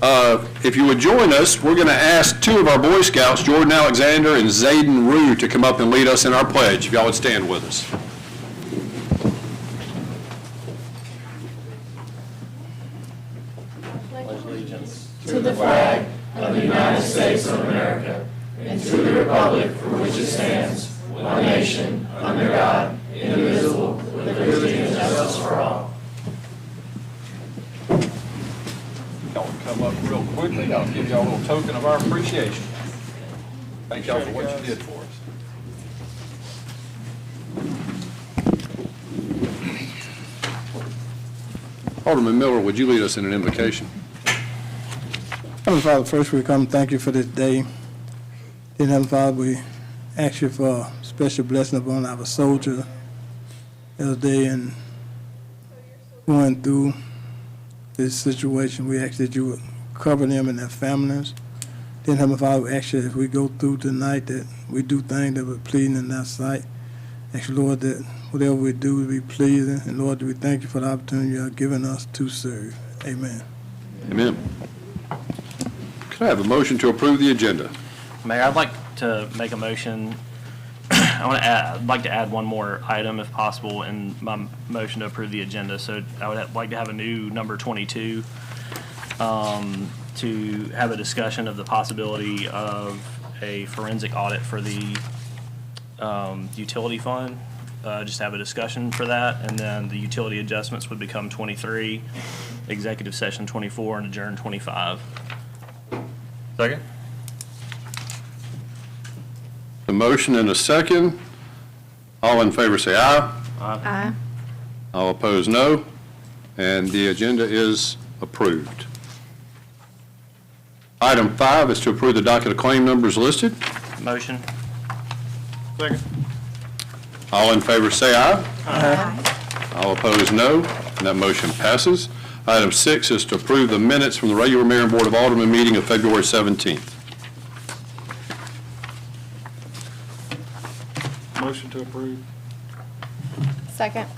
If you would join us, we're going to ask two of our Boy Scouts, Jordan Alexander and Zayden Rue, to come up and lead us in our pledge. If y'all would stand with us. Pledge allegiance to the flag of the United States of America and to the republic for which it stands, one nation, under God, indivisible, with liberty and justice for all. Y'all come up real quickly. I'll give y'all a little token of our appreciation. Thank y'all for what you did for us. Alderman Miller, would you lead us in an invocation? Heavenly Father, first we come thank you for this day. Then, Heavenly Father, we ask you for a special blessing upon our soldiers this day and going through this situation. We ask that you would cover them and their families. Then, Heavenly Father, we ask you if we go through tonight that we do things that were pleasing in thy sight. Ask you, Lord, that whatever we do will be pleasing. And, Lord, we thank you for the opportunity you have given us to serve. Amen. Amen. Could I have a motion to approve the agenda? Mayor, I'd like to make a motion. I'd like to add one more item, if possible, in my motion to approve the agenda. So I would like to have a new number 22 to have a discussion of the possibility of a forensic audit for the utility fund. Just have a discussion for that, and then the utility adjustments would become 23, executive session 24, and adjourn 25. Second. A motion and a second. All in favor say aye. Aye. All opposed, no. And the agenda is approved. Item 5 is to approve the docket of claim numbers listed. Motion. Second. All in favor say aye. Aye. All opposed, no. And that motion passes. Item 6 is to approve the minutes from the regular Mayor and Board of Aldermen meeting of February 17th. Motion to approve. Second.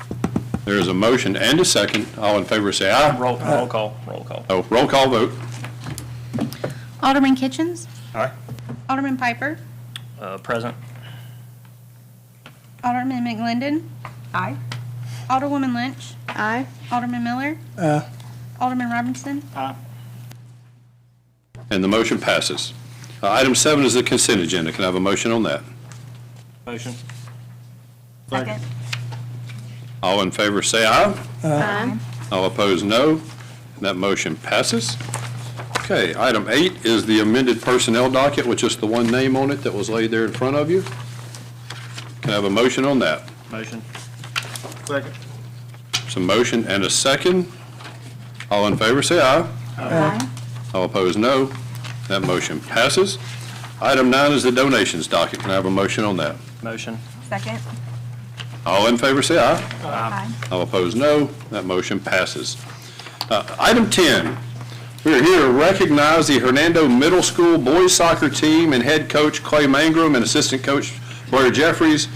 There is a motion and a second. All in favor say aye. Roll call. Roll call. Oh, roll call vote. Alderman Kitchens. Aye. Alderman Piper. Present. Alderman McLendon. Aye. Alderwoman Lynch. Aye. Alderman Miller. Alderman Robinson. Aye. And the motion passes. Item 7 is the consent agenda. Can I have a motion on that? Motion. Second. All in favor say aye. Aye. All opposed, no. And that motion passes. Okay, item 8 is the amended personnel docket with just the one name on it that was laid there in front of you. Can I have a motion on that? Motion. Second. Some motion and a second. All in favor say aye. Aye. All opposed, no. That motion passes. Item 9 is the donations docket. Can I have a motion on that? Motion. Second. All in favor say aye. Aye. All opposed, no. That motion passes. Item 10, we are here to recognize the Hernando Middle School boys soccer team and head coach Clay Mangrum and assistant coach Blair Jeffries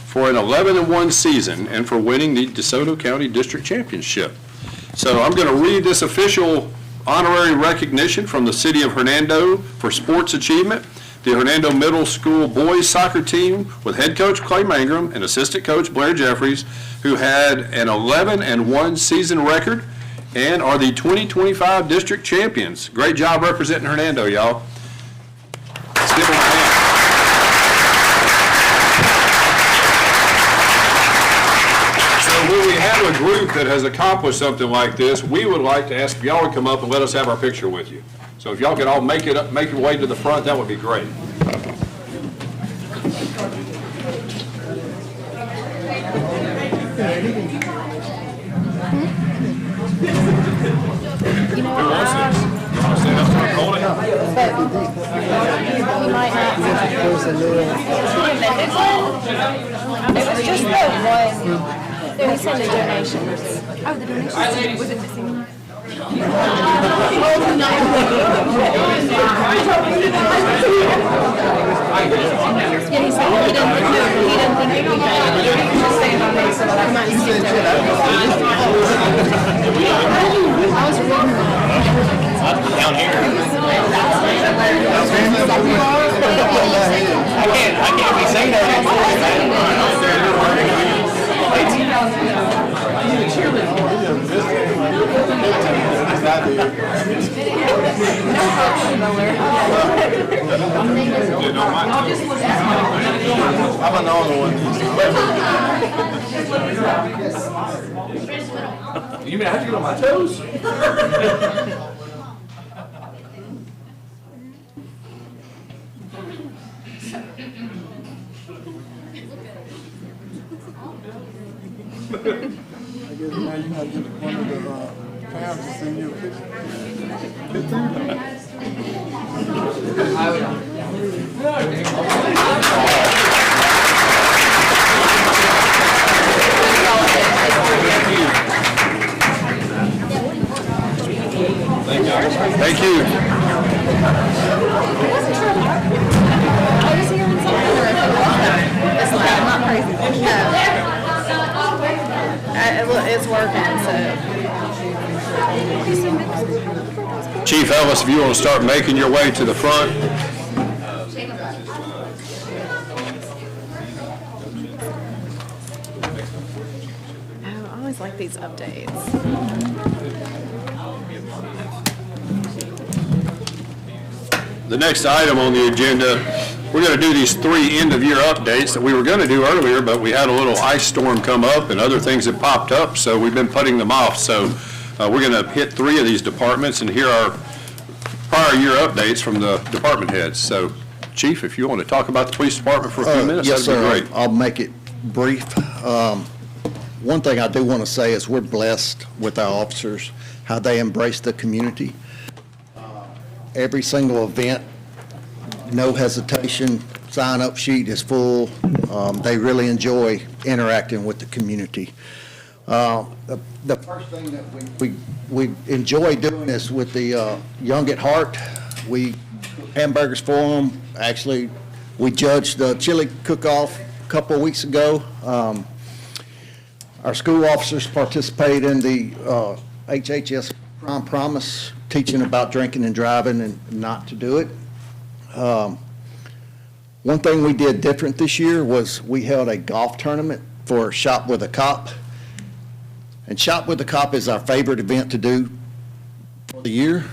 for an 11-1 season and for winning the DeSoto County District Championship. So I'm going to read this official honorary recognition from the city of Hernando for sports achievement. The Hernando Middle School boys soccer team with head coach Clay Mangrum and assistant coach Blair Jeffries, who had an 11-1 season record and are the 2025 district champions. Great job representing Hernando, y'all. Let's give them a hand. So when we have a group that has accomplished something like this, we would like to ask if y'all would come up and let us have our picture with you. So if y'all could all make your way to the front, that would be great. You know Who wants this? You want to stand up and hold it? he might not. It was just the one. They sent the donations. Oh, the donations. Was it missing? Yeah, he said he didn't think it would just stand on there, so I might skip that. I was reading that. Down here. I can't be saying I'm another one. You mean I have to get on my toes? I guess now you have to get one of the parents to send you a Thank you. I was here when someone or if it was it's like, I'm not crazy. No. It's working, so. Chief Ellis, if you want to start making your way to the front. Oh, I always like these updates. The next item on the agenda, we're going to do these 3 end-of-year updates that we were going to do earlier, but we had a little ice storm come up and other things that popped up, so we've been putting them off. So we're going to hit 3 of these departments and hear our prior year updates from the department heads. So, Chief, if you want to talk about the police department for a few minutes, Yes, that'd be sir. great. I'll make it brief. One thing I do want to say is we're blessed with our officers, how they embrace the community. Every single event, no hesitation, sign-up sheet is full. They really enjoy interacting with the community. The first thing that we enjoy doing is with the Young at Heart. We cook hamburgers for them. Actually, we judged the chili cook-off a couple of weeks ago. Our school officers participate in the HHS Crime Promise, teaching about drinking and driving and not to do it. One thing we did different this year was we held a golf tournament for Shop with a Cop. And Shop with a Cop is our favorite event to do for the year.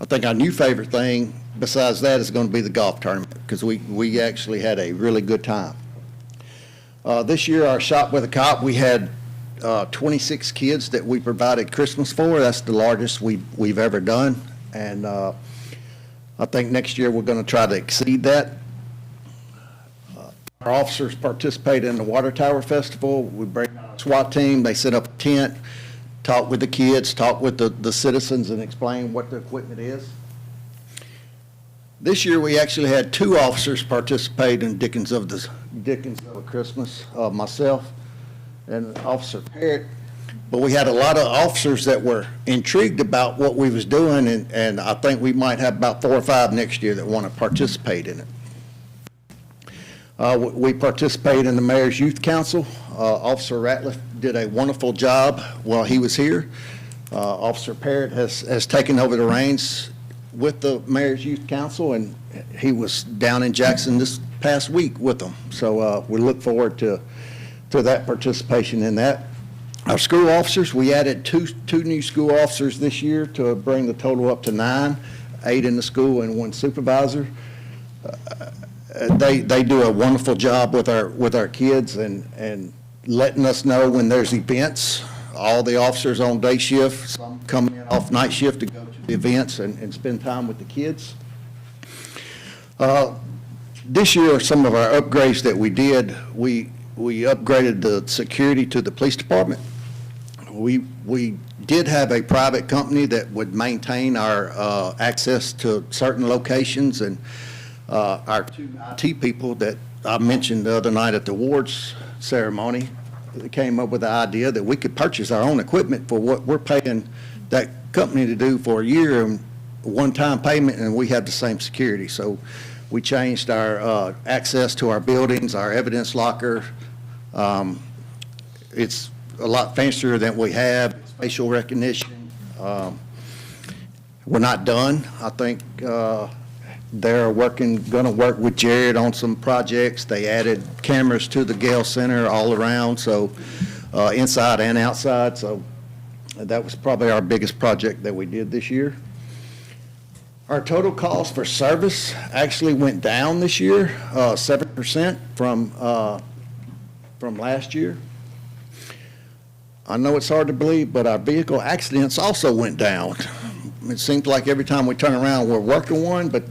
I think our new favorite thing besides that is going to be the golf tournament because we actually had a really good time. This year, our Shop with a Cop, we had 26 kids that we provided Christmas for. That's the largest we've ever done. And I think next year we're going to try to exceed that. Our officers participate in the Water Tower Festival. We bring a SWAT team. They set up a tent, talk with the kids, talk with the citizens, and explain what the equipment is. This year, we actually had 2 officers participate in Dickens of a Christmas, myself and Officer Parrott. But we had a lot of officers that were intrigued about what we was doing, and I think we might have about 4 or 5 next year that want to participate in it. We participate in the Mayor's Youth Council. Officer Ratliff did a wonderful job while he was here. Officer Parrott has taken over the reins with the Mayor's Youth Council, and he was down in Jackson this past week with them. So we look forward to that participation in that. Our school officers, we added two new school officers this year to bring the total up to 9, 8 in the school and 1 supervisor. They do a wonderful job with our kids and letting us know when there's events. All the officers on day shift, some come in off night shift to go to the events and spend time with the kids. This year, some of our upgrades that we did, we upgraded the security to the police department. We did have a private company that would maintain our access to certain locations, and our 2 IT people that I mentioned the other night at the awards ceremony came up with the idea that we could purchase our own equipment for what we're paying that company to do for a year, and one-time payment, and we have the same security. So we changed our access to our buildings, our evidence locker. It's a lot fancier than we have, facial recognition. We're not done. I think they're gonna work with Jared on some projects. They added cameras to the Gale Center all around, so inside and outside. So that was probably our biggest project that we did this year. Our total cost for service actually went down this year, 7% from last year. I know it's hard to believe, but our vehicle accidents also went down. It seems like every time we turn around, we're working one, but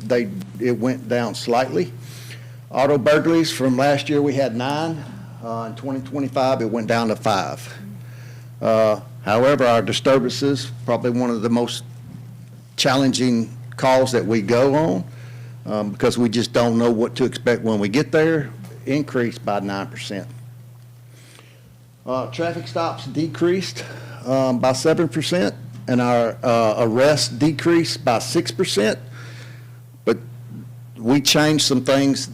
it went down slightly. Auto burglaries from last year, we had 9. In 2025, it went down to 5. However, our disturbances, probably one of the most challenging calls that we go on, because we just don't know what to expect when we get there, increased by 9%. Traffic stops decreased by 7%, and our arrests decreased by 6%. But we changed some things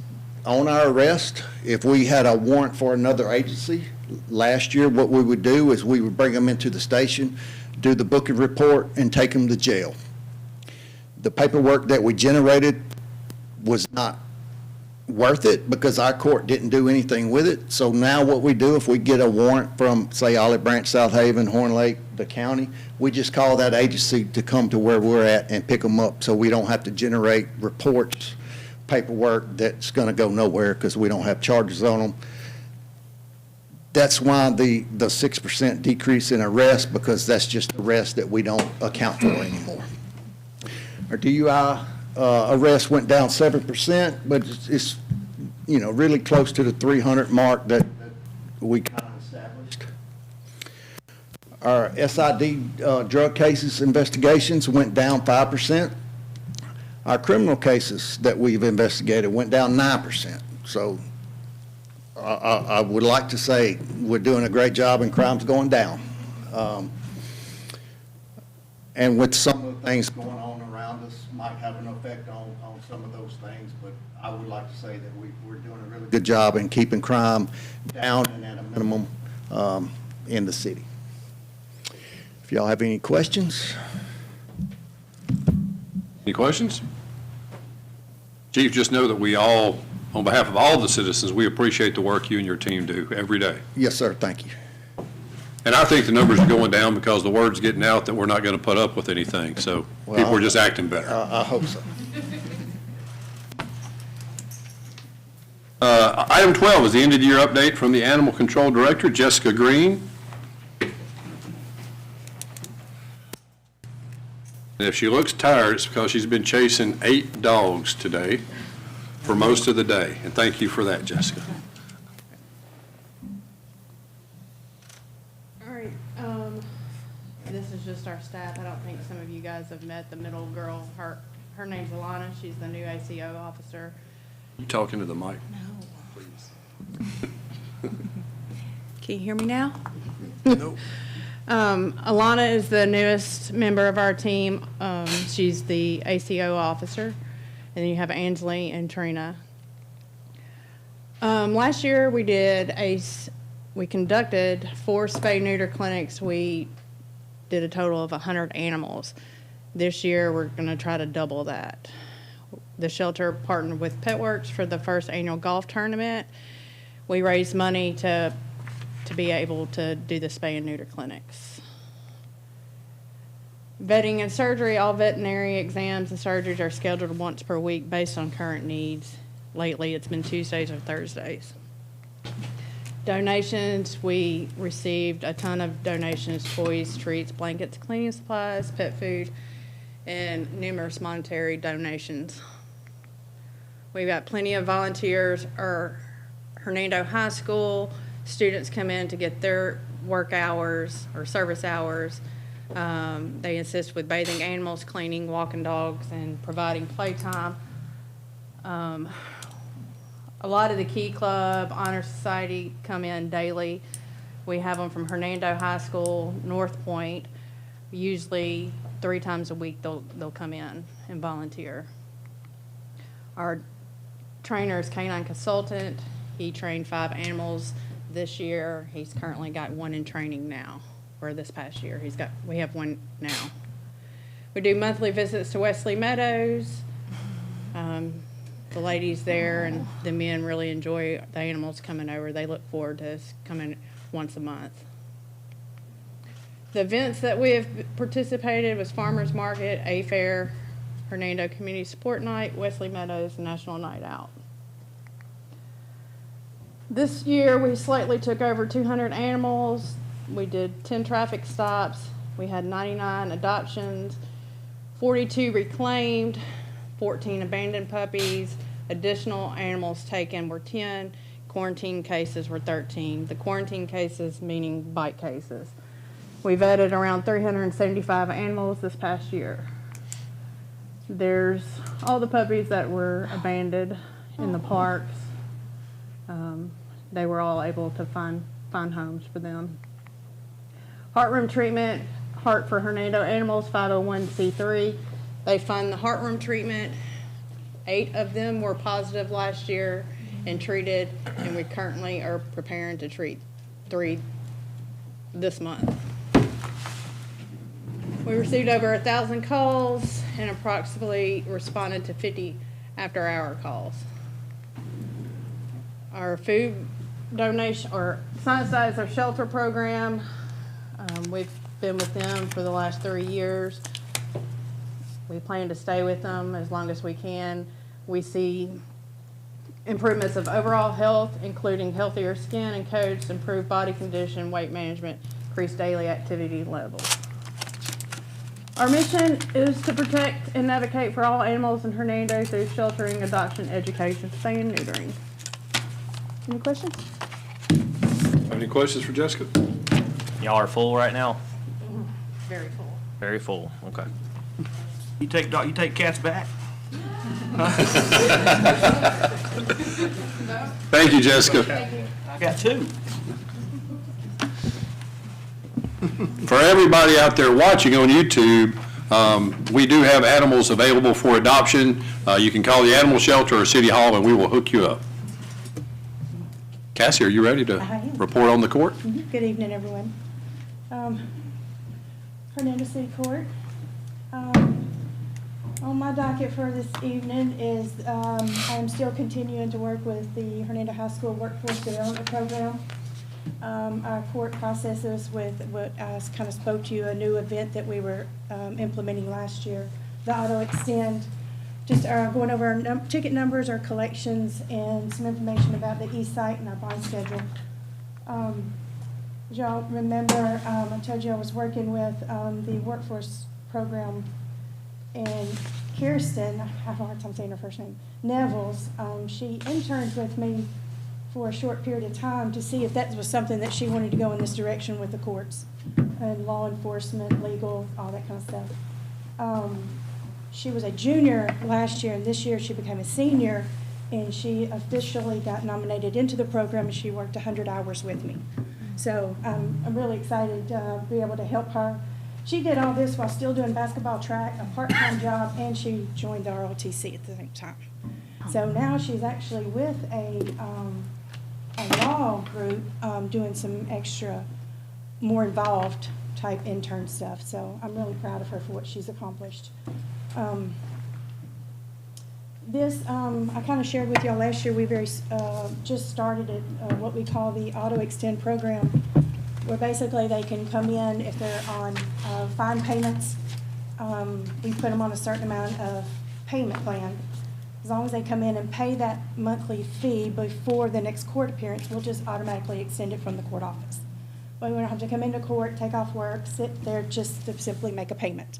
on our arrest. If we had a warrant for another agency, last year what we would do is we would bring them into the station, do the booking report, and take them to jail. The paperwork that we generated was not worth it because our court didn't do anything with it. So now what we do, if we get a warrant from, say, Olive Branch, South Haven, Horn Lake, the county, we just call that agency to come to where we're at and pick them up, so we don't have to generate reports, paperwork that's going to go nowhere because we don't have charges on them. That's why the 6% decrease in arrest, because that's just arrest that we don't account for anymore. Our DUI arrest went down 7%, but it's really close to the 300 mark that we kind of established. Our SID drug cases investigations went down 5%. Our criminal cases that we've investigated went down 9%. So I would like to say we're doing a great job and crime's going down. And with some of the things going on around us might have an effect on some of those things, but I would like to say that we're doing a really good job in keeping crime down and at a minimum in the city. If y'all have any questions. Any questions? Chief, just know that we all, on behalf of all the citizens, we appreciate the work you and your team do every day. Yes, sir. Thank you. And I think the numbers are going down because the word's getting out that we're not going to put up with anything. So people are just acting better. I hope so. Item 12 is the end-of-the-year update from the Animal Control Director, Jessica Green. And if she looks tired, it's because she's been chasing 8 dogs today for most of the day. And thank you for that, Jessica. All right, this is just our staff. I don't think some of you guys have met the middle girl. Her name's Alana. She's the new ACO officer. You talking to the mic? No. Please. Can you hear me now? Nope. Alana is the newest member of our team. She's the ACO officer. And then you have Ansley and Trina. Last year we conducted 4 spay-neuter clinics. We did a total of 100 animals. This year we're going to try to double that. The shelter partnered with PetWorks for the first annual golf tournament. We raised money to be able to do the spay and neuter clinics. Vetting and surgery, all veterinary exams and surgeries are scheduled once per week based on current needs. Lately, it's been Tuesdays or Thursdays. Donations, we received a ton of donations: toys, treats, blankets, cleaning supplies, pet food, and numerous monetary donations. We've got plenty of volunteers. Our Hernando High School students come in to get their work hours or service hours. They assist with bathing animals, cleaning, walking dogs, and providing playtime. A lot of the Key Club, Honor Society come in daily. We have them from Hernando High School, North Point. Usually 3 times a week they'll come in and volunteer. Our trainer is Canine Consultant. He trained 5 animals this year. He's currently got 1 in training now, or this past year. We have 1 now. We do monthly visits to Wesley Meadows. The ladies there and the men really enjoy the animals coming over. They look forward to us coming once a month. The events that we have participated was Farmers Market, A Fair, Hernando Community Support Night, Wesley Meadows, National Night Out. This year we slightly took over 200 animals. We did 10 traffic stops. We had 99 adoptions, 42 reclaimed, 14 abandoned puppies. Additional animals taken were 10. Quarantine cases were 13. The quarantine cases meaning bite cases. We vetted around 375 animals this past year. There's all the puppies that were abandoned in the parks. They were all able to find homes for them. Heartworm treatment, Heart for Hernando Animals, 501c3. They fund the heartworm treatment. 8 of them were positive last year and treated, and we currently are preparing to treat 3 this month. We received over 1,000 calls and approximately responded to 50 after-hour calls. Our food donation or Sanitizer Shelter program, we've been with them for the last 3 years. We plan to stay with them as long as we can. We see improvements of overall health, including healthier skin and coats, improved body condition, weight management, increased daily activity levels. Our mission is to protect and advocate for all animals in Hernando through sheltering, adoption, education, spaying and neutering. Any questions? Any questions for Jessica? Y'all are full right now? Very full. Very full, okay. You take cats back? Thank you, Jessica. I got 2. For everybody out there watching on YouTube, we do have animals available for adoption. You can call the animal shelter or City Hall and we will hook you up. Cassie, are you ready to report on the court? Good evening, everyone. Hernando City Court. On my docket for this evening is I'm still continuing to work with the Hernando High School Workforce Development Program. Our court processes with what I kind of spoke to you, a new event that we were implementing last year, the auto extend. Just going over our ticket numbers, our collections, and some information about the e-site and our bond schedule. As y'all remember, I told you I was working with the workforce program, and Kirsten, I have a hard time saying her first name, Nevels, she interned with me for a short period of time to see if that was something that she wanted to go in this direction with the courts and law enforcement, legal, all that kind of stuff. She was a junior last year, and this year she became a senior, and she officially got nominated into the program, and she worked 100 hours with me. So I'm really excited to be able to help her. She did all this while still doing basketball, track, a part-time job, and she joined the ROTC at the same time. So now she's actually with a law group doing some extra, more involved type intern stuff. So I'm really proud of her for what she's accomplished. I kind of shared with y'all last year, we just started what we call the Auto Extend program, where basically they can come in if they're on fine payments. We put them on a certain amount of payment plan. As long as they come in and pay that monthly fee before the next court appearance, we'll just automatically extend it from the court office. But we don't have to come into court, take off work, sit there just to simply make a payment.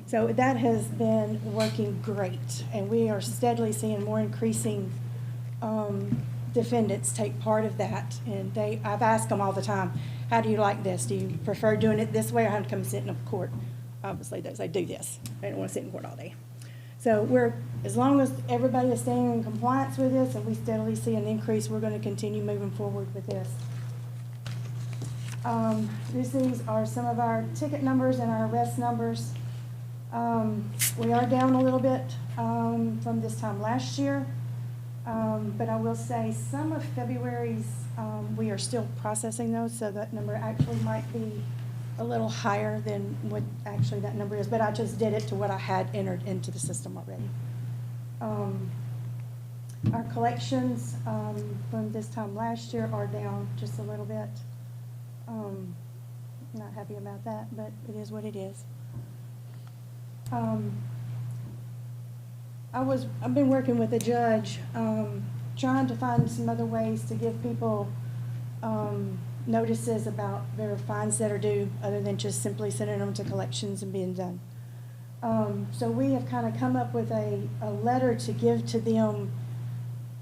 So that has been working great, and we are steadily seeing more increasing defendants take part of that. And I've asked them all the time, how do you like this? Do you prefer doing it this way or have to come sit in a court? Obviously, they do this. They don't want to sit in court all day. So as long as everybody is staying in compliance with this and we steadily see an increase, we're going to continue moving forward with this. These are some of our ticket numbers and our arrest numbers. We are down a little bit from this time last year, but I will say some of February's, we are still processing those, so that number actually might be a little higher than what actually that number is, but I just did it to what I had entered into the system already. Our collections from this time last year are down just a little bit. Not happy about that, but it is what it is. I've been working with a judge, trying to find some other ways to give people notices about their fines that are due, other than just simply sending them to collections and being done. So we have kind of come up with a letter to give to them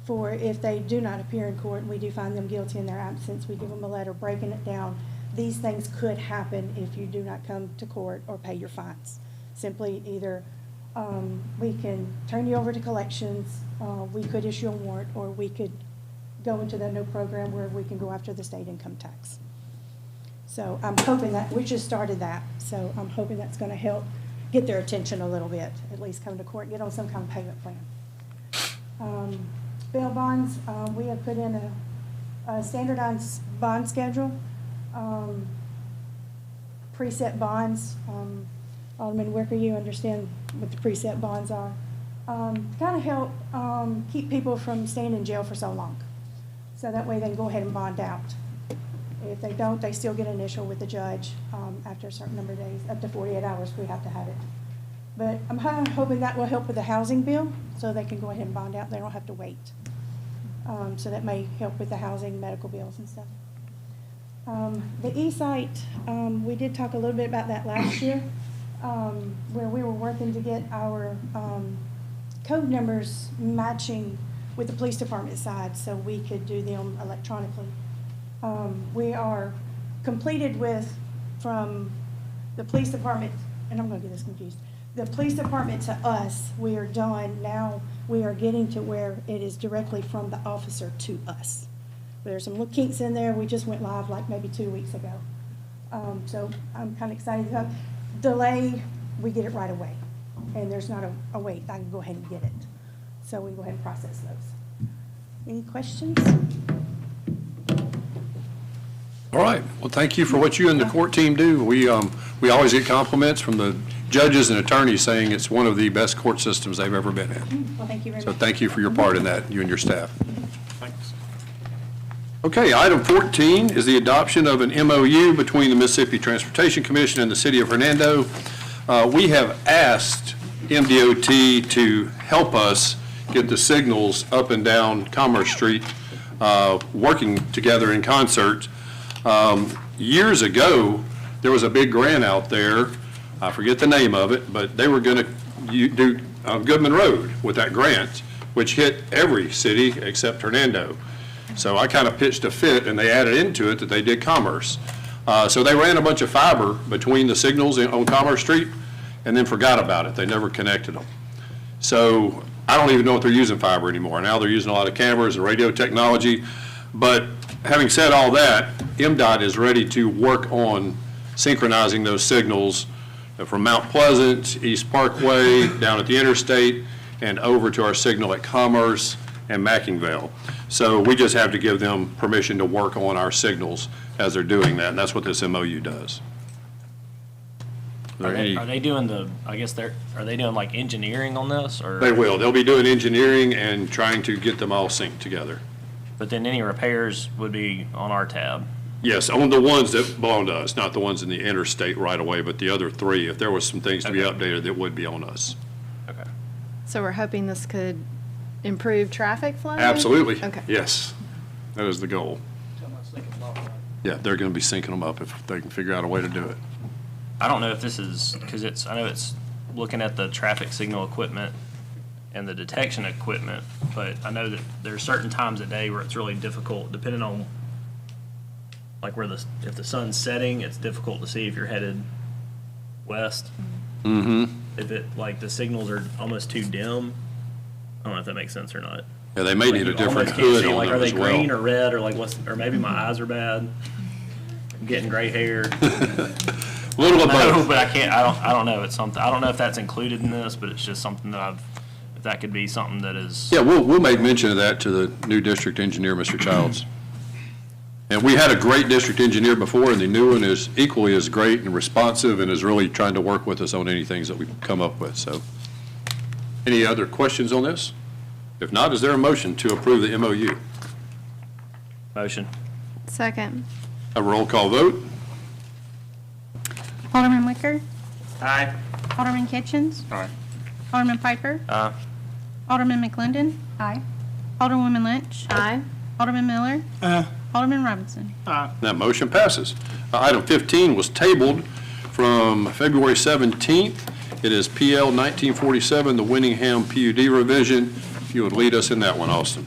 for if they do not appear in court and we do find them guilty in their absence, we give them a letter breaking it down. These things could happen if you do not come to court or pay your fines. Simply either we can turn you over to collections, we could issue a warrant, or we could go into the no program where we can go after the state income tax. So I'm hoping that, we just started that, so I'm hoping that's going to help get their attention a little bit, at least come to court, get on some kind of payment plan. Bail bonds, we have put in a standardized bond schedule, preset bonds. Alderman Wicker, you understand what the preset bonds are. Kind of help keep people from staying in jail for so long. So that way they can go ahead and bond out. If they don't, they still get an initial with the judge after a certain number of days, up to 48 hours we have to have it. But I'm hoping that will help with the housing bill, so they can go ahead and bond out. They don't have to wait. So that may help with the housing, medical bills and stuff. The e-site, we did talk a little bit about that last year, where we were working to get our code numbers matching with the police department side so we could do them electronically. We are completed with, from the police department, and I'm going to get this confused, the police department to us, we are done. Now we are getting to where it is directly from the officer to us. There's some little kinks in there. We just went live like maybe 2 weeks ago. So I'm kind of excited. Delay, we get it right away. And there's not a wait. I can go ahead and get it. So we can go ahead and process those. Any questions? All right. Well, thank you for what you and the court team do. We always get compliments from the judges and attorneys saying it's one of the best court systems they've ever been in. Well, thank you very So much. thank you for your part in that, you and your staff. Thanks. Okay, item 14 is the adoption of an MOU between the Mississippi Transportation Commission and the City of Hernando. We have asked MDOT to help us get the signals up and down Commerce Street working together in concert. Years ago, there was a big grant out there, I forget the name of it, but they were going to do Goodman Road with that grant, which hit every city except Hernando. So I kind of pitched a fit, and they added into it that they did Commerce. So they ran a bunch of fiber between the signals on Commerce Street and then forgot about it. They never connected them. So I don't even know if they're using fiber anymore. Now they're using a lot of cameras and radio technology. But having said all that, MDOT is ready to work on synchronizing those signals from Mount Pleasant, East Parkway, down at the interstate, and over to our signal at Commerce and Mackingville. So we just have to give them permission to work on our signals as they're doing that, and that's what this MOU does. Are they doing are they doing like engineering on this, or? They will. They'll be doing engineering and trying to get them all synced together. But then any repairs would be on our tab. Yes, on the ones that belong to us, not the ones in the interstate right away, but the other three, if there was some things to be updated, it would be on us. Okay. So we're hoping this could improve traffic flow? Absolutely. Okay. Yes, that is the goal. Yeah, they're going to be syncing them up if they can figure out a way to do it. I don't know if this is, because I know it's looking at the traffic signal equipment and the detection equipment, but I know that there are certain times a day where it's really difficult, depending on like if the sun's setting, it's difficult to see if you're headed west. Mm-hmm. If the signals are almost too dim. I don't know if that makes sense or not. Yeah, they may need a different hood on them are they as well. green or red, or or maybe my eyes are bad. I'm getting gray hair. A little of No, both. but I don't know. It's something, I don't know if that's included in this, but it's just something that if that could be something that is. Yeah, we'll make mention of that to the new district engineer, Mr. Childs. And we had a great district engineer before, and the new one is equally as great and responsive and is really trying to work with us on any things that we come up with. So, any other questions on this? If not, is there a motion to approve the MOU? Motion. Second. A roll call vote? Alderman Wicker, Aye. Alderman Kitchens, Aye. Alderman Piper, Aye. Alderman McGlindan, Aye. Alderwoman Lynch, Aye. Alderman Miller, Alderman Robinson. That motion passes. Item 15 was tabled from February 17th. It is PL 1947, the Winningham PUD revision. If you would lead us in that one, Austin.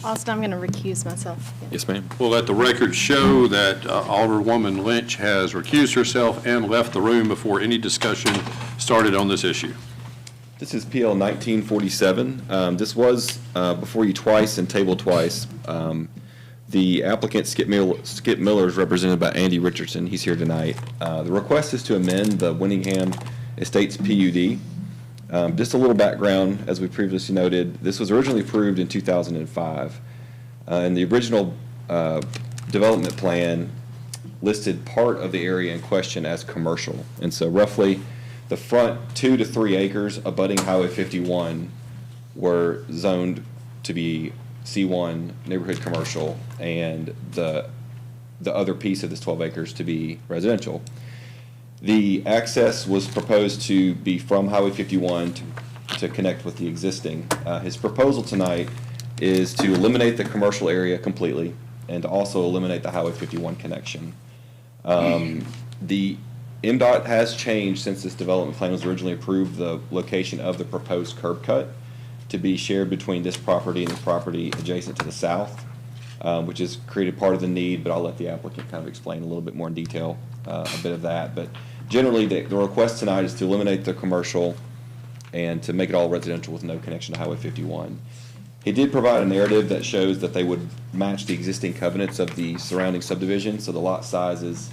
Austin, I'm going to recuse myself. Yes, ma'am. We'll let the record show that Alderwoman Lynch has recused herself and left the room before any discussion started on this issue. This is PL 1947. This was before you twice and tabled twice. The applicant, Skip Miller, is represented by Andy Richardson. He's here tonight. The request is to amend the Winningham Estates PUD. Just a little background, as we previously noted, this was originally approved in 2005. And the original development plan listed part of the area in question as commercial. And so roughly the front 2 to 3 acres abutting Highway 51 were zoned to be C1 neighborhood commercial, and the other piece of this 12 acres to be residential. The access was proposed to be from Highway 51 to connect with the existing. His proposal tonight is to eliminate the commercial area completely and to also eliminate the Highway 51 connection. The MDOT has changed since this development plan was originally approved, the location of the proposed curb cut to be shared between this property and the property adjacent to the south, which has created part of the need, but I'll let the applicant kind of explain a little bit more in detail a bit of that. But generally, the request tonight is to eliminate the commercial and to make it all residential with no connection to Highway 51. He did provide a narrative that shows that they would match the existing covenants of the surrounding subdivision, so the lot sizes,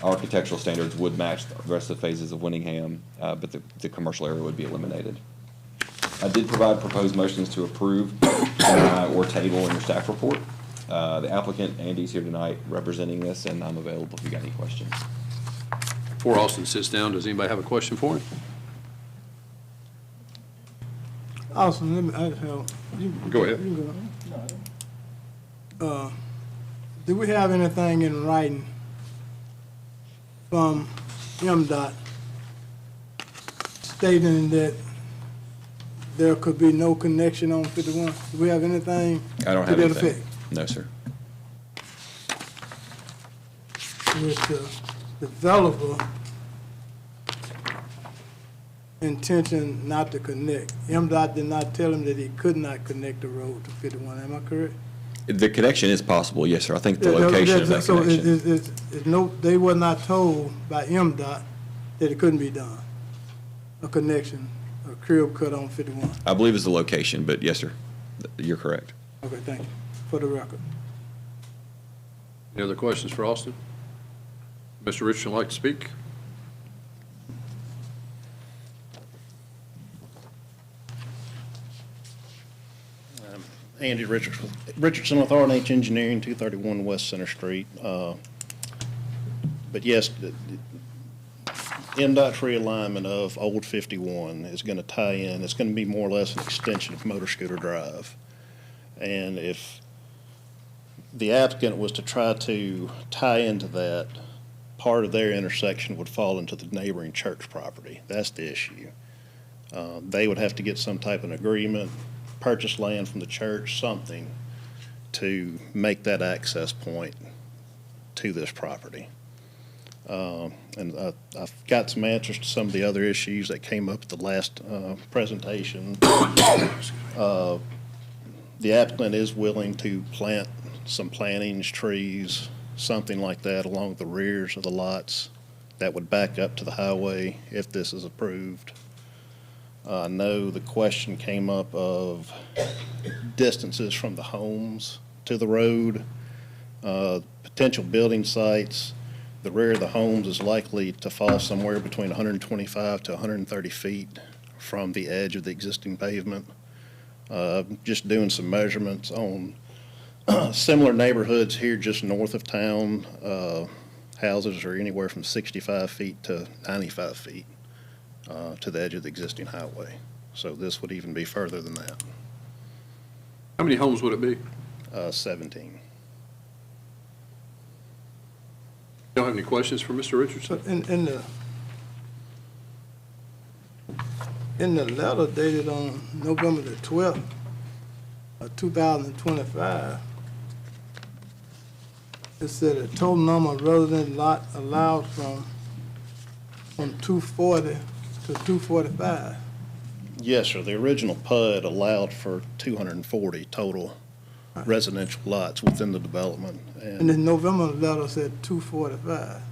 architectural standards would match the rest of the phases of Winningham, but the commercial area would be eliminated. I did provide proposed motions to approve, deny, or table in your staff report. The applicant, Andy's here tonight representing this, and I'm available if you got any questions. Before Austin sits down, does anybody have a question for him? Austin, let me, Go ahead. you go. Do we have anything in writing from MDOT stating that there could be no connection on 51? Do we have anything I don't to have that anything. effect? No, sir. With the developer intention not to connect. MDOT did not tell him that he could not connect the road to 51, am I correct? The connection is possible, yes, sir. I think the location of that So connection. they were not told by MDOT that it couldn't be done, a connection, a curb cut on 51. I believe it's the location, but yes, sir, you're correct. Okay, thank you, for the record. Any other questions for Austin? Mr. Richardson like to speak? Andy Richardson with R&H Engineering, 231 West Center Street. But yes, MDOT's realignment of Old 51 is going to tie in. It's going to be more or less an extension of Motor Scooter Drive. And if the applicant was to try to tie into that, part of their intersection would fall into the neighboring church property. That's the issue. They would have to get some type of agreement, purchase land from the church, something to make that access point to this property. And I've got some answers to some of the other issues that came up at the last presentation. The applicant is willing to plant some plantings, trees, something like that along the rears of the lots that would back up to the highway if this is approved. I know the question came up of distances from the homes to the road, potential building sites. The rear of the homes is likely to fall somewhere between 125 to 130 feet from the edge of the existing pavement. Just doing some measurements on Similar neighborhoods here just north of town, houses are anywhere from 65 feet to 95 feet to the edge of the existing highway. So this would even be further than that. How many homes would it be? 17. Y'all have any questions for Mr. Richardson? So in the letter dated on November the 12th of 2025, it said the total number of resident lot allowed from 240 to 245. Yes, sir. The original PUD allowed for 240 total residential lots within the development. And the November letter said 245.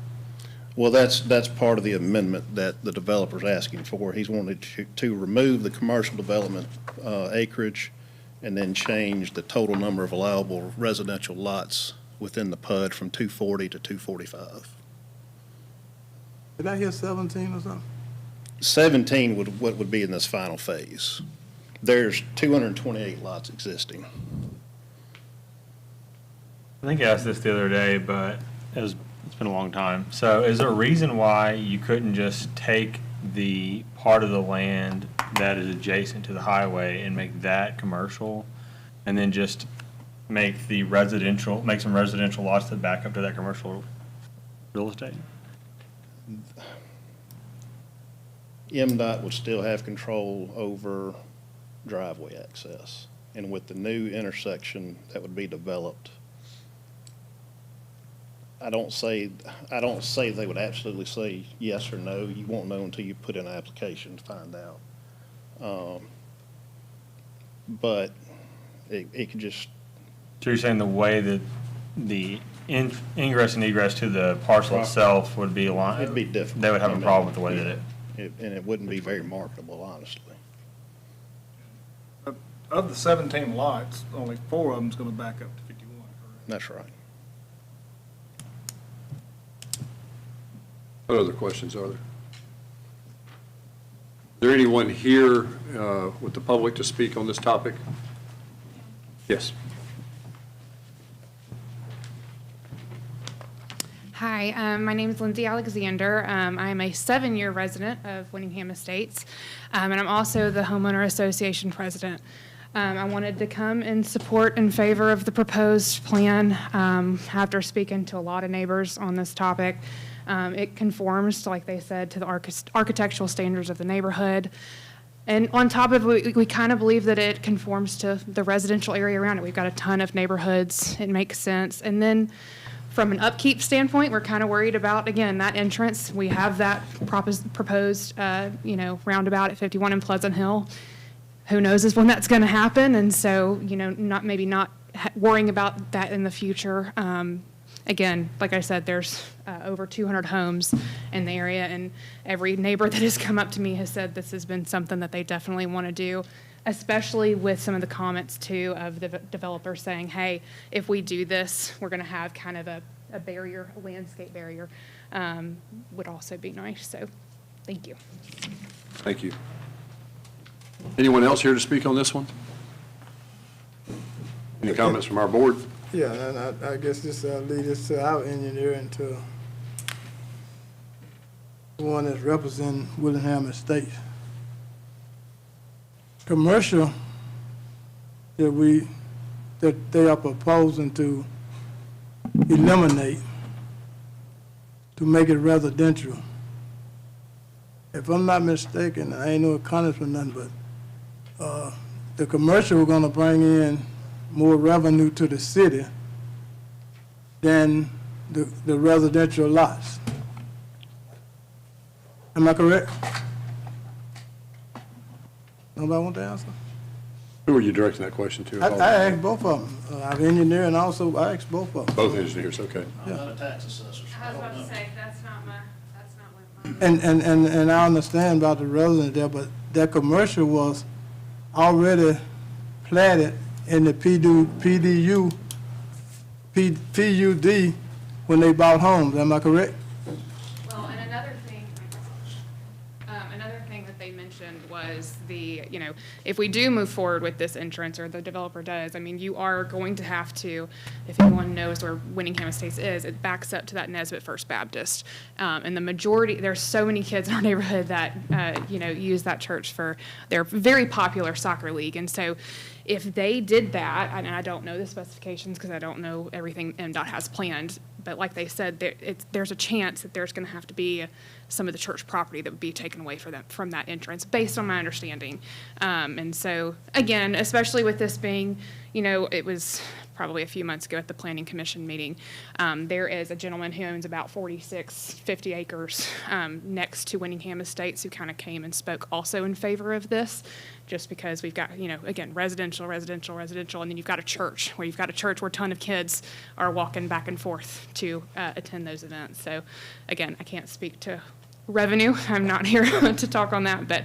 Well, that's part of the amendment that the developer's asking for. He's wanted to remove the commercial development acreage and then change the total number of allowable residential lots within the PUD from 240 to 245. Did I hear 17 or something? 17 would be in this final phase. There's 228 lots existing. I think I asked this the other day, but it's been a long time. So is there a reason why you couldn't just take the part of the land that is adjacent to the highway and make that commercial, and then just make some residential lots that back up to that commercial real estate? MDOT would still have control over driveway access. And with the new intersection that would be developed, I don't say they would absolutely say yes or no. You won't know until you put in an application to find out. But it could just. So you're saying the way that the ingress and egress to the parcel itself would be aligned? It'd be different. They would have a problem with the way that it. And it wouldn't be very marketable, honestly. Of the 17 lots, only 4 of them's gonna back up to 51, correct? That's right. What other questions are there? Is there anyone here with the public to speak on this topic? Yes. Hi, my name is Lindsay Alexander. I am a 7-year resident of Winningham Estates, and I'm also the Homeowner Association president. I wanted to come and support in favor of the proposed plan after speaking to a lot of neighbors on this topic. It conforms, like they said, to the architectural standards of the neighborhood. And on top of it, we kind of believe that it conforms to the residential area around it. We've got a ton of neighborhoods. It makes sense. And then from an upkeep standpoint, we're kind of worried about, again, that entrance. We have that proposed, roundabout at 51 in Pleasant Hill. Who knows when that's going to happen? And so, not worrying about that in the future. Again, like I said, there's over 200 homes in the area, and every neighbor that has come up to me has said this has been something that they definitely want to do, especially with some of the comments, too, of the developer saying, hey, if we do this, we're going to have kind of a barrier, a landscape barrier, would also be nice. So, thank you. Thank you. Anyone else here to speak on this one? Any comments from our board? Yeah, and I guess this leads us to our engineer and to the one that's representing Willingham Estates. Commercial that they are proposing to eliminate to make it residential. If I'm not mistaken, I ain't no economist or nothing, but the commercial we're gonna bring in more revenue to the city than the residential lots. Am I correct? Nobody want to answer? Who are you directing that question to? I asked both of them. Our engineer and also I asked both of them. Both engineers, okay. I'm not a tax assessor. I was about to say, that's not what And I understand about the resident there, but that commercial was already platted in the PUD when they bought homes. Am I correct? Well, and another thing that they mentioned mentioned was if we do move forward with this entrance, or the developer does, I mean, you are going to have to, if anyone knows where Winningham Estates is, it backs up to that Nesbitt First Baptist. And the majority, there's so many kids in our neighborhood that, use that church for their very popular soccer league. And so if they did that, and I don't know the specifications because I don't know everything MDOT has planned, but like they said, there's a chance that there's going to have to be some of the church property that would be taken away from that entrance, based on my understanding. And so, again, especially with this being, it was probably a few months ago at the Planning Commission meeting, there is a gentleman who owns about 50 acres next to Winningham Estates who kind of came and spoke also in favor of this, just because we've got, again, residential, and then you've got a church where a ton of kids are walking back and forth to attend those events. So, again, I can't speak to revenue. I'm not here to talk on that, but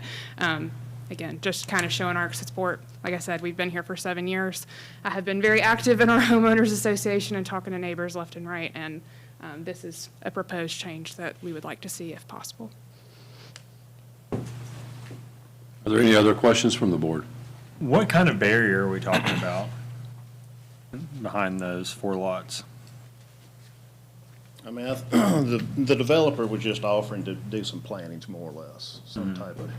again, just kind of showing our support. Like I said, we've been here for 7 years. I have been very active in our homeowners association and talking to neighbors left and right, and this is a proposed change that we would like to see if possible. Are there any other questions from the board? What kind of barrier are we talking about behind those 4 lots? I mean, the developer was just offering to do some plantings, more or less, some type of,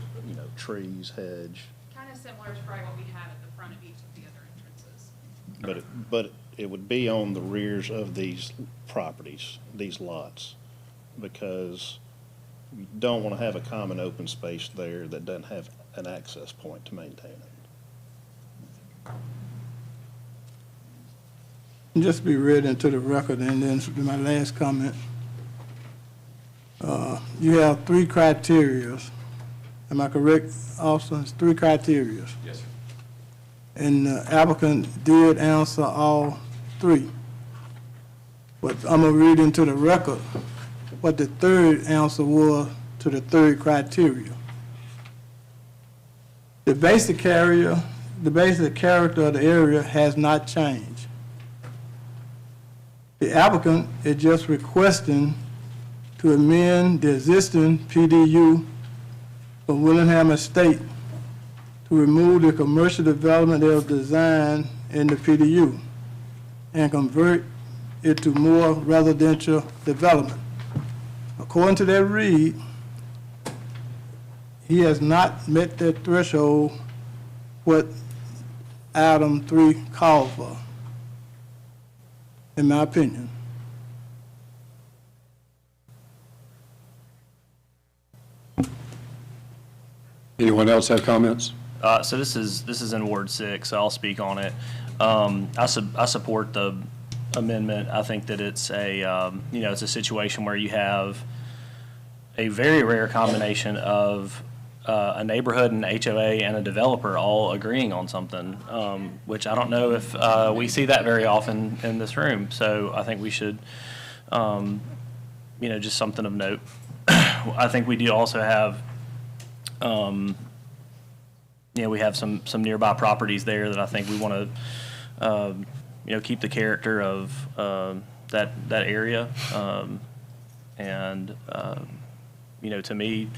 trees, hedge. Kind of similar to probably what we have at the front of each of the other entrances. But it would be on the rears of these properties, these lots, because you don't want to have a common open space there that doesn't have an access point to maintain it. Just be read into the record, and then my last comment. You have 3 criteria. Am I correct, Austin? It's 3 criteria. Yes, sir. And the applicant did answer all 3. But I'm going to read into the record what the 3rd answer was to the 3rd criteria. The basic character of the area has not changed. The applicant is just requesting to amend the existing PDU for Willingham Estate to remove the commercial development that was designed in the PDU and convert it to more residential development. According to that read, he has not met that threshold what item 3 called for, in my opinion. Anyone else have comments? So this is in Ward 6, so I'll speak on it. I support the amendment. I think that it's it's a situation where you have a very rare combination of a neighborhood, an HOA, and a developer all agreeing on something, which I don't know if we see that very often in this room. So I think we should, just something of note. I think we do also have, we have some nearby properties there that I think we want to, keep the character of that area. To me,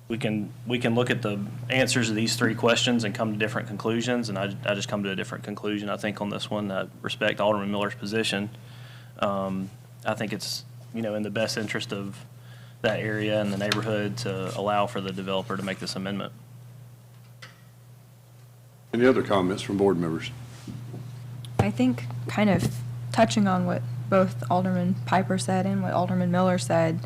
we can look at the answers of these 3 questions and come to different conclusions, and I just come to a different conclusion. I think on this one, I respect Alderman Miller's position. I think it's, in the best interest of that area and the neighborhood to allow for the developer to make this amendment. Any other comments from board members? I think kind of touching on what both Alderman Piper said and what Alderman Miller said,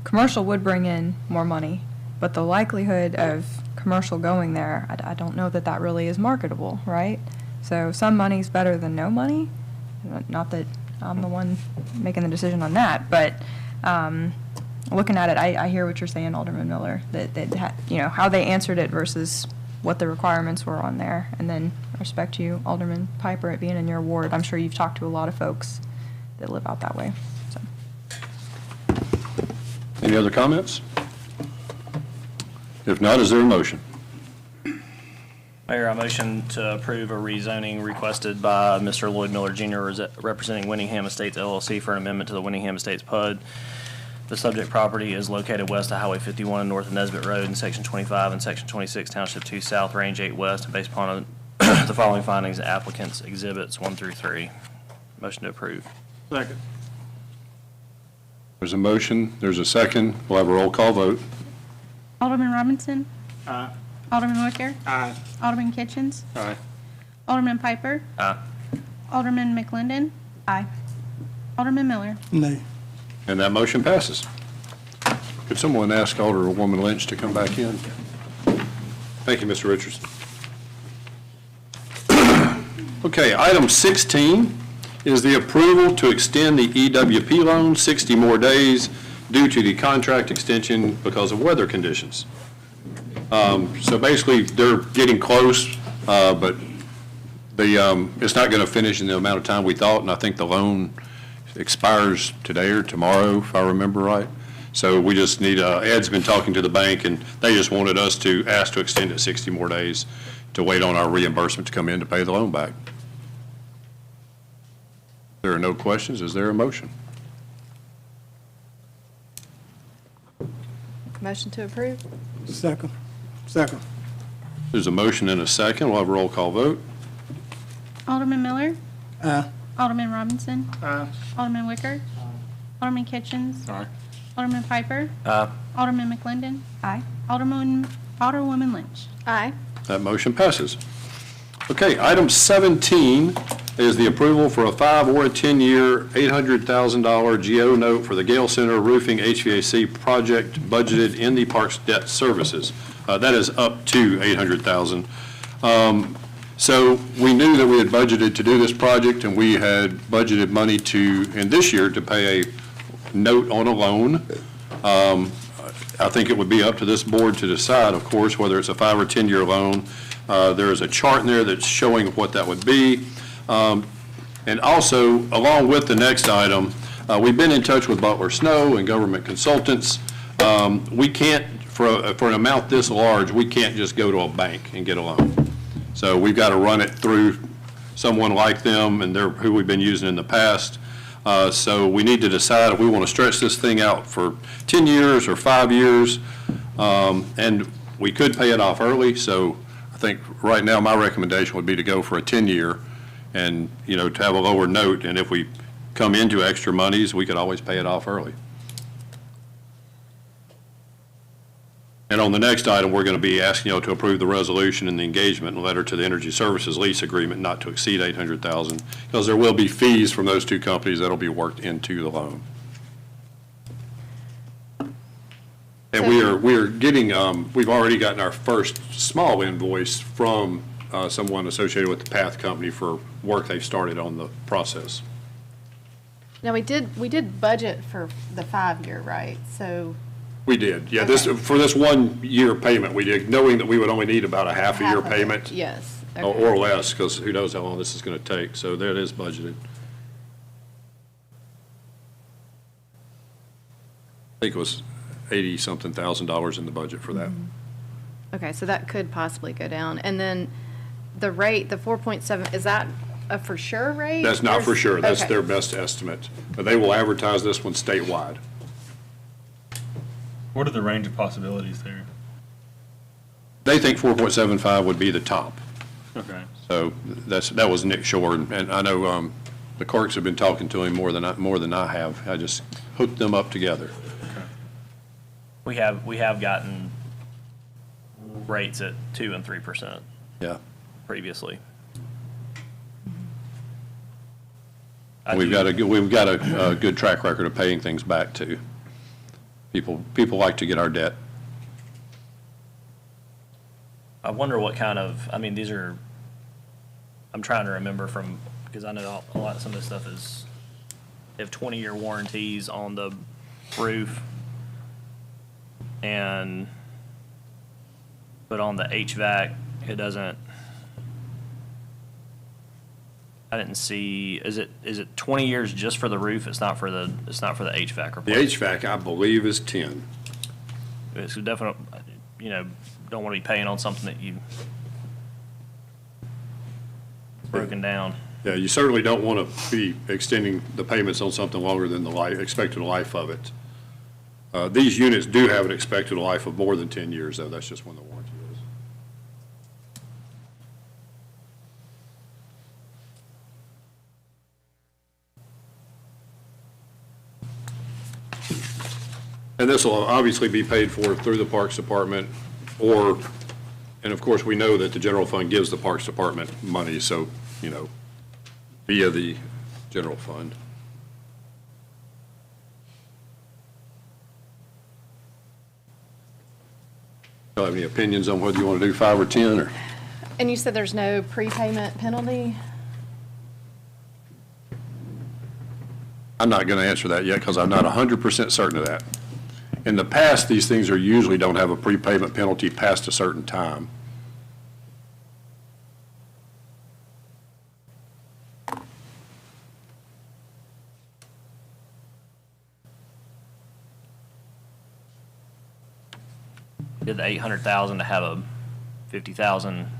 commercial would bring in more money, but the likelihood of commercial going there, I don't know that really is marketable, right? So some money's better than no money. Not that I'm the one making the decision on that, but looking at it, I hear what you're saying, Alderman Miller, that how they answered it versus what the requirements were on there. And then I respect you, Alderman Piper, it being in your ward. I'm sure you've talked to a lot of folks that live out that way. So. Any other comments? If not, is there a motion? Mayor, I motion to approve a rezoning requested by Mr. Lloyd Miller Jr. representing Winningham Estates LLC for an amendment to the Winningham Estates PUD The subject property is located west of Highway 51 and north of Nesbitt Road in Section 25 and Section 26, Township 2 South, Range 8 West, and based upon the following findings, applicants' exhibits 1 through 3. Motion to approve. Second. There's a motion, there's a second. We'll have a roll call vote. Alderman Robinson. Aye. Alderman Wicker. Aye. Alderman Kitchens. Aye. Alderman Piper. Aye. Alderman McClendon. Aye. Alderman Miller. Nay. And that motion passes. Could someone ask Alderwoman Lynch to come back in? Thank you, Mr. Richardson. Okay, item 16 is the approval to extend the EWP loan 60 more days due to the contract extension because of weather conditions. So basically, they're getting close, but it's not going to finish in the amount of time we thought, and I think the loan expires today or tomorrow, if I remember right. So we just need, Ed's been talking to the bank, and they just wanted us to ask to extend it 60 more days to wait on our reimbursement to come in to pay the loan back. There are no questions. Is there a motion? Motion to approve? Second. Second. There's a motion and a second. We'll have a roll call vote. Alderman Miller. Aye. Alderman Robinson. Aye. Alderman Wicker. Alderman Kitchens. Aye. Alderman Piper. Aye. Alderman McClendon. Aye. Alderwoman Lynch. Aye. That motion passes. Okay, item 17 is the approval for a 5 or a 10-year, $800,000 GO note for the Gale Center Roofing HVAC project budgeted in the Parks Debt Services. That is up to $800,000. So we knew that we had budgeted to do this project, and we had budgeted money in this year to pay a note on a loan. I think it would be up to this board to decide, of course, whether it's a 5 or 10-year loan. There is a chart in there that's showing what that would be. And also, along with the next item, we've been in touch with Butler Snow and government consultants. We can't, for an amount this large, we can't just go to a bank and get a loan. So we've got to run it through someone like them, and they're who we've been using in the past. So we need to decide if we want to stretch this thing out for 10 years or 5 years. And we could pay it off early. So I think right now my recommendation would be to go for a 10-year and, to have a lower note. And if we come into extra monies, we could always pay it off early. And on the next item, we're going to be asking to approve the resolution and the engagement letter to the Energy Services lease agreement not to exceed $800,000, because there will be fees from those two companies that will be worked into the loan. And we are getting, we've already gotten our first small invoice from someone associated with the Path Company for work they've started on the process. Now, we did budget for the 5-year, right? So. We did, yeah. Okay. For this 1 year payment, we did, knowing that we would only need about a half a year Half of it, payment. yes. Or Okay. less, because who knows how long this is going to take. So there it is budgeted. I think it was $80-something thousand in the budget for that. Okay, so that could possibly go down. And then the rate, the 4.7, is that a for sure rate? That's not for sure. That's Okay. their best estimate. But they will advertise this one statewide. What are the range of possibilities there? They think 4.75 would be the top. Okay. So that was Nick Shore, and I know the clerks have been talking to him more than I have. I just hooked them up together. We have gotten rates at 2% and 3%. Yeah. Previously. We've got a good track record of paying things back too. People like to get our debt. I wonder what kind of, these are, I'm trying to remember because I know a lot, some of this stuff is, they have 20-year warranties on the roof, but on the HVAC, it doesn't, I didn't see, is it 20 years just for the roof? It's not for the HVAC report. The HVAC, I believe, is 10. It's definitely, don't want to be paying on something that you broken down. Yeah, you certainly don't want to be extending the payments on something longer than the expected life of it. These units do have an expected life of more than 10 years, though. That's just when the warranty is. And this will obviously be paid for through the Parks Department and of course, we know that the general fund gives the Parks Department money, so, via the general fund. Do you have any opinions on whether you want to do 5 or 10, or? And you said there's no prepayment penalty? I'm not going to answer that yet because I'm not 100% certain of that. In the past, these things usually don't have a prepayment penalty past a certain time. Did the 800,000 to have a 50,000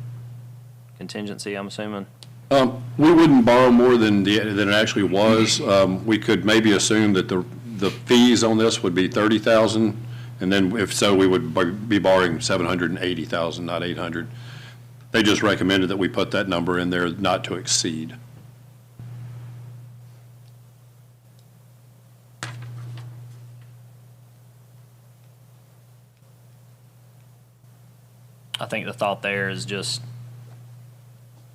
contingency, I'm assuming? We wouldn't borrow more than it actually was. We could maybe assume that the fees on this would be 30,000, and then if so, we would be borrowing 780,000, not 800. They just recommended that we put that number in there, not to exceed. I think the thought there is just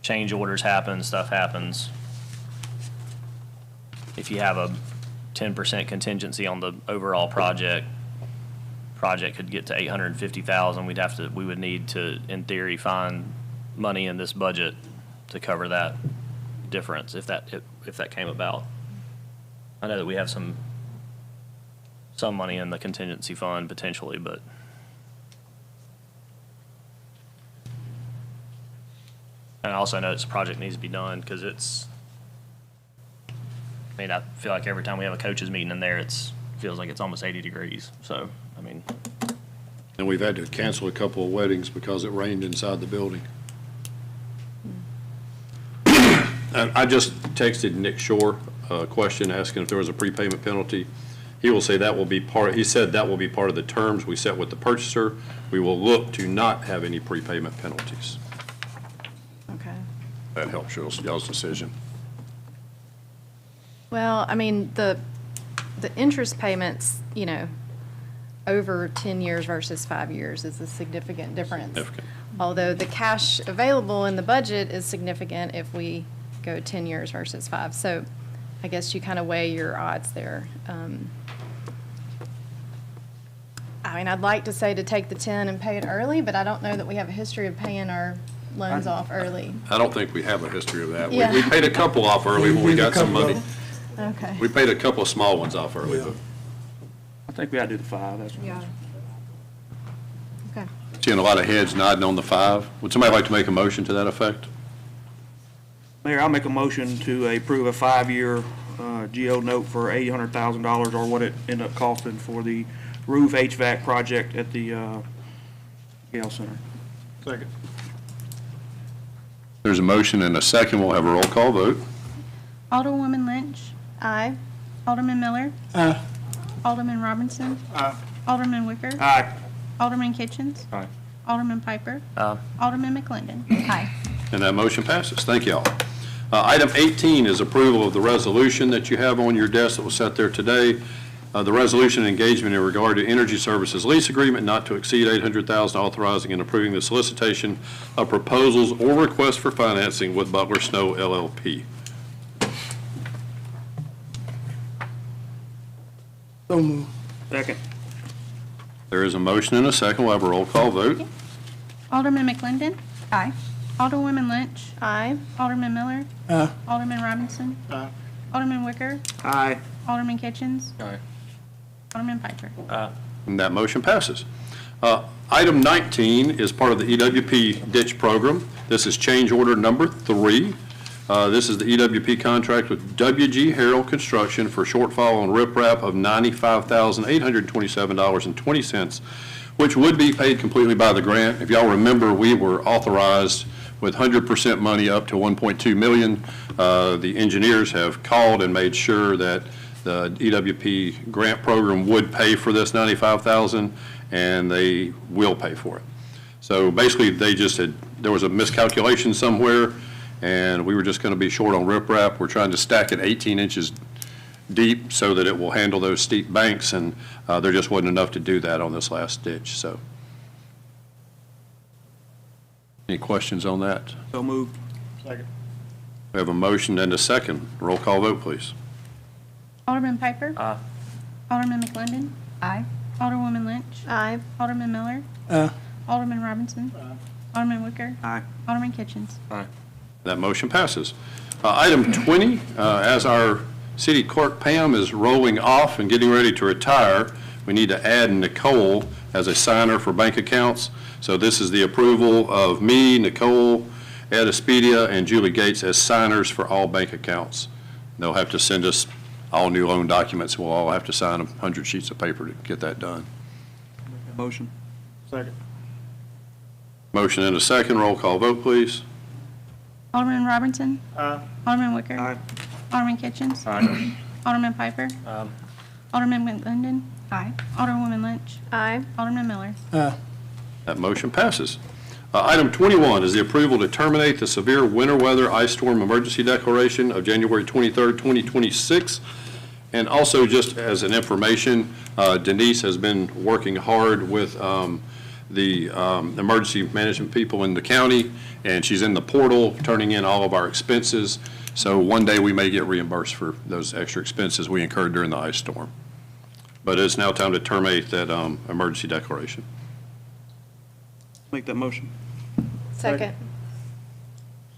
change orders happen, stuff happens. If you have a 10% contingency on the overall project could get to 850,000. We would need to, in theory, find money in this budget to cover that difference if that came about. I know that we have some money in the contingency fund potentially, but and I also know this project needs to be done because I feel like every time we have a coaches meeting in there, it feels like it's almost 80 degrees. So, And we've had to cancel a couple of weddings because it rained inside the building. I just texted Nick Shore a question asking if there was a prepayment penalty. He will say that will be he said that will be part of the terms we set with the purchaser. We will look to not have any prepayment penalties. Okay. That helps y'all's decision. Well, the interest payments, over 10 years versus 5 years is a significant difference. Significant. Although the cash available in the budget is significant if we go 10 years versus 5. So I guess you kind of weigh your odds there. I'd like to say to take the 10 and pay it early, but I don't know that we have a history of paying our loans off early. I don't think we have a history of that. Yeah. We paid a couple off early when we got some money. Okay. We paid a couple of small ones off early, but I think we ought to do the 5, that's Yeah. Okay. seeing a lot of heads nodding on the 5. Would somebody like to make a motion to that effect? Mayor, I'll make a motion to approve a 5-year GO note for $800,000 or what it ended up costing for the roof HVAC project at the Gale Center. Second. There's a motion and a second. We'll have a roll call vote. Alderwoman Lynch. Aye. Alderman Miller. Aye. Alderman Robinson. Aye. Alderman Wicker. Aye. Alderman Kitchens. Aye. Alderman Piper. Aye. Alderman McClendon. Aye. And that motion passes. Thank you all. Item 18 is approval of the resolution that you have on your desk that was set there today. The resolution engagement in regard to energy services lease agreement not to exceed $800,000, authorizing and approving the solicitation of proposals or requests for financing with Butler Snow LLP. So moved. Second. There is a motion and a second. We'll have a roll call vote. Alderman McClendon. Aye. Alderwoman Lynch. Aye. Alderman Miller. Aye. Alderman Robinson. Aye. Alderman Wicker. Aye. Alderman Kitchens. Aye. Alderman Piper. And that motion passes. Item 19 is part of the EWP ditch program. This is change order number 3. This is the EWP contract with WG Harrell Construction for shortfall on riprap of $95,827.20, which would be paid completely by the grant. If y'all remember, we were authorized with 100% money up to $1.2 million. The engineers have called and made sure that the EWP grant program would pay for this $95,000, and they will pay for it. So basically, they just had, there was a miscalculation somewhere, and we were just going to be short on riprap. We're trying to stack it 18 inches deep so that it will handle those steep banks, and there just wasn't enough to do that on this last ditch, so. Any questions on that? So moved. Second. We have a motion and a second. Roll call vote, please. Alderman Piper. Aye. Alderman McClendon. Aye. Alderwoman Lynch. Aye. Alderman Miller. Alderman Robinson. Alderman Wicker. Aye. Alderman Kitchens. Aye. That motion passes. Item 20, as our city clerk Pam is rolling off and getting ready to retire, we need to add Nicole as a signer for bank accounts. So this is the approval of me, Nicole, Ed Espitia, and Julie Gates as signers for all bank accounts. They'll have to send us all new loan documents. We'll all have to sign 100 sheets of paper to get that done. Motion. Second. Motion and a second. Roll call vote, please. Alderman Robinson. Aye. Alderman Wicker. Aye. Alderman Kitchens. Aye. Alderman Piper. Alderman McClendon. Aye. Alderwoman Lynch. Aye. Alderman Miller. That motion passes. Item 21 is the approval to terminate the severe winter weather ice storm emergency declaration of January 23rd, 2026. And also, just as an information, Denise has been working hard with the emergency management people in the county, and she's in the portal turning in all of our expenses. So one day we may get reimbursed for those extra expenses we incurred during the ice storm. But it's now time to terminate that emergency declaration. Make that motion. Second.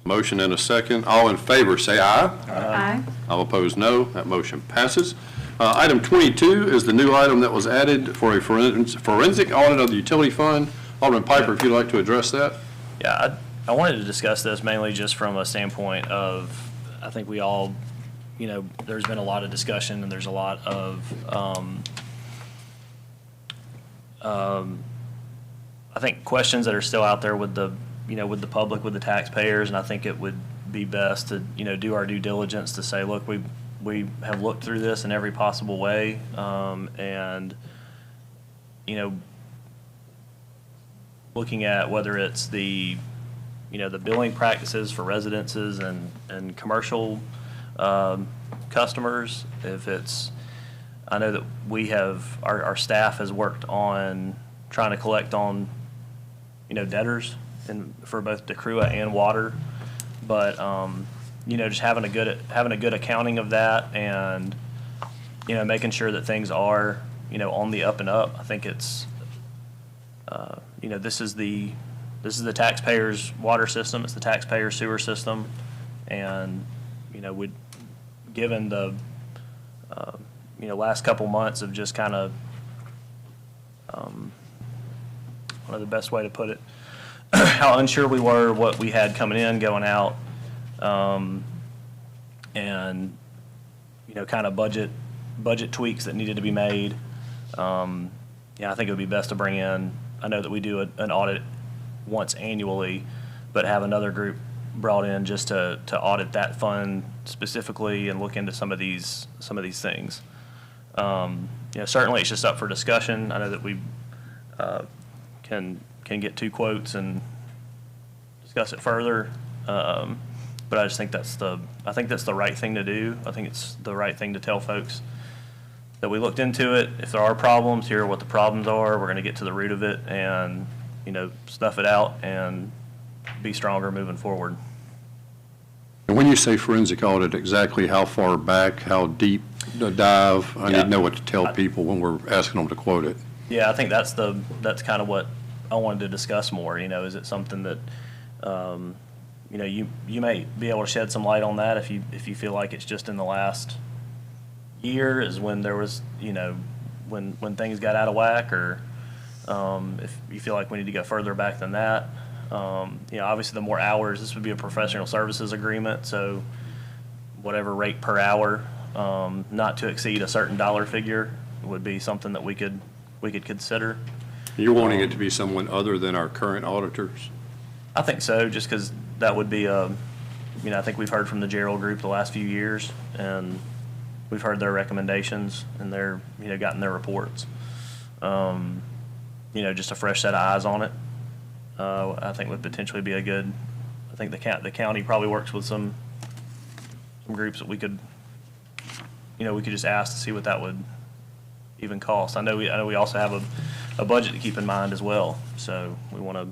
Motion and a second. All in favor, say aye. Aye. All opposed, no. That motion passes. Item 22 is the new item that was added for a forensic audit of the utility fund. Alderman Piper, if you'd like to address that. Yeah, I wanted to discuss this mainly just from a standpoint of, I think we all, you know, there's been a lot of discussion and there's a lot of, I think questions that are still out there with the, you know, with the public, with the taxpayers, and I think it would be best to, you know, do our due diligence to say, look, we have looked through this in every possible way, and, you know, looking at whether it's the, you know, the billing practices for residences and commercial customers, if it's, I know that we have, our staff has worked on trying to collect on, you know, debtors for both DeCrua and water, but you know, just having a good accounting of that, and you know, making sure that things are, you know, on the up and up. I think it's you know, this is the taxpayers' water system, it's the taxpayers' sewer system, and you know, given the you know, last couple months of just kind of one of the best way to put it, how unsure we were what we had coming in, going out, and you know, kind of budget tweaks that needed to be made. Yeah, I think it would be best to bring in, I know that we do an audit once annually, but have another group brought in just to audit that fund specifically and look into some of these things. You know, certainly it's just up for discussion. I know that we can get two quotes and discuss it further, but I just think that's the right thing to do. I think it's the right thing to tell folks that we looked into it. If there are problems, here are what the problems are. We're going to get to the root of it and, you know, snuff it out and be stronger moving forward. And when you say forensic audit, exactly how far back, how deep the dive? I need to know what to tell people when we're asking them to quote it. Yeah, I think that's kind of what I wanted to discuss more. You know, is it something that, you know, you may be able to shed some light on that if you feel like it's just in the last year is when there was, you know, when things got out of whack, or if you feel like we need to go further back than that. You know, obviously the more hours, this would be a professional services agreement, so whatever rate per hour, not to exceed a certain dollar figure would be something that we could consider. You're wanting it to be someone other than our current auditors? I think so, just because that would be you know, I think we've heard from the Gerald Group the last few years, and we've heard their recommendations and they're, gotten their reports. Just a fresh set of eyes on it, I think would potentially be a good, I think the county probably works with some groups that we could just ask to see what that would even cost. I know we also have a budget to keep in mind as well, so we want to.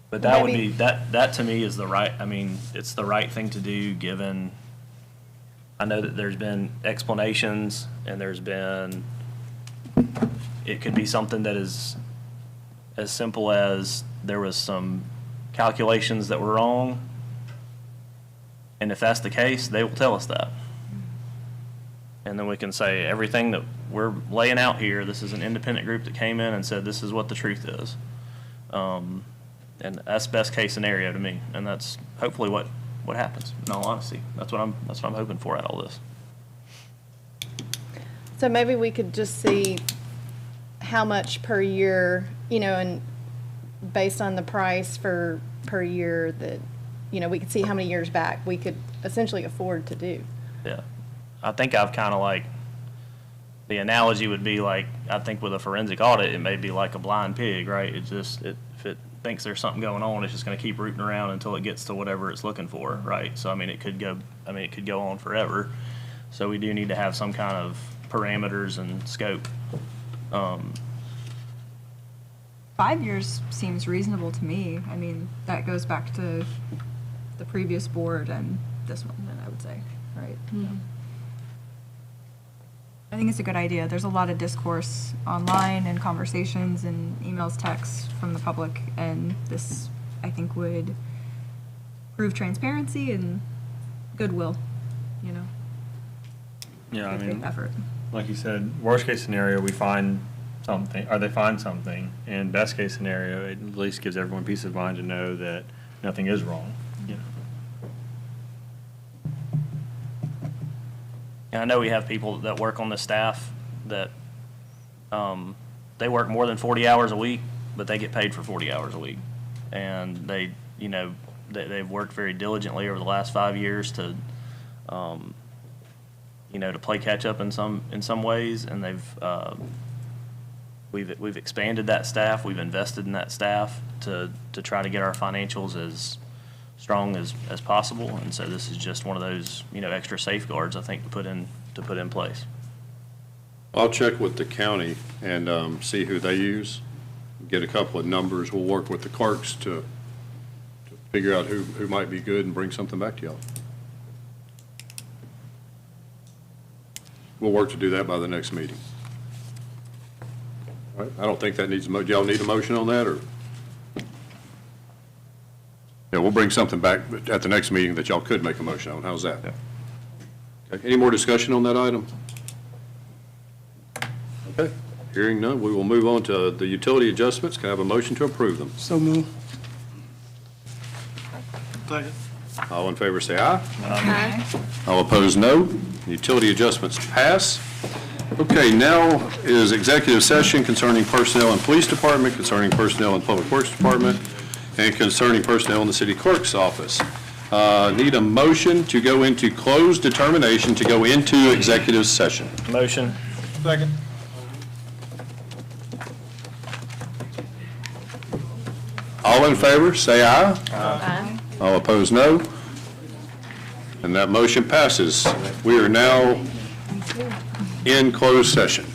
But that would be, that to me is the right, it's the right thing to do, given, I know that there's been explanations and there's been, it could be something that is as simple as there was some calculations that were wrong. And if that's the case, they will tell us that. And then we can say everything that we're laying out here, this is an independent group that came in and said this is what the truth is. And that's best case scenario to me. And that's hopefully what happens, in all honesty. That's what I'm hoping for out of all this. So maybe we could just see how much per year, and based on the price for per year that, we could see how many years back we could essentially afford to do. Yeah. I think I've kind of the analogy would be I think with a forensic audit, it may be like a blind pig, right? It's just, if it thinks there's something going on, it's just going to keep rooting around until it gets to whatever it's looking for, right? So, it could go on forever. So we do need to have some kind of parameters and scope. 5 years seems reasonable to me. That goes back to the previous board and this one, then I would say, right? Mm-hmm. I think it's a good idea. There's a lot of discourse online and conversations and emails, texts from the public, and this, I think, would prove transparency and goodwill, Yeah, effort. Like you said, worst case scenario, we find something, or they find something, and best case scenario, it at least gives everyone peace of mind to know that nothing is wrong. And I know we have people that work on the staff that they work more than 40 hours a week, but they get paid for 40 hours a week. And they've worked very diligently over the last 5 years to play catch up in some ways, and we've expanded that staff, we've invested in that staff to try to get our financials as strong as possible, and so this is just one of those extra safeguards I think to put in place. I'll check with the county and see who they use, get a couple of numbers. We'll work with the clerks to figure out who might be good and bring something back to y'all. We'll work to do that by the next meeting. All right, I don't think that needs y'all need a motion on that, or? Yeah, we'll bring something back at the next meeting that y'all could make a motion on. How's that? Yeah. Okay. Any more discussion on that item? Okay. Hearing none, we will move on to the utility adjustments. Can I have a motion to approve them? So move. Second. All in favor say aye. Aye. All opposed, no. Utility adjustments pass. Okay, now is executive session concerning personnel in police department, concerning personnel in public works department, and concerning personnel in the city clerk's office. Need a motion to go into closed determination to go into executive session. Motion. Second. All in favor, say aye. Aye. All opposed, no. And that motion passes. We are now in closed session.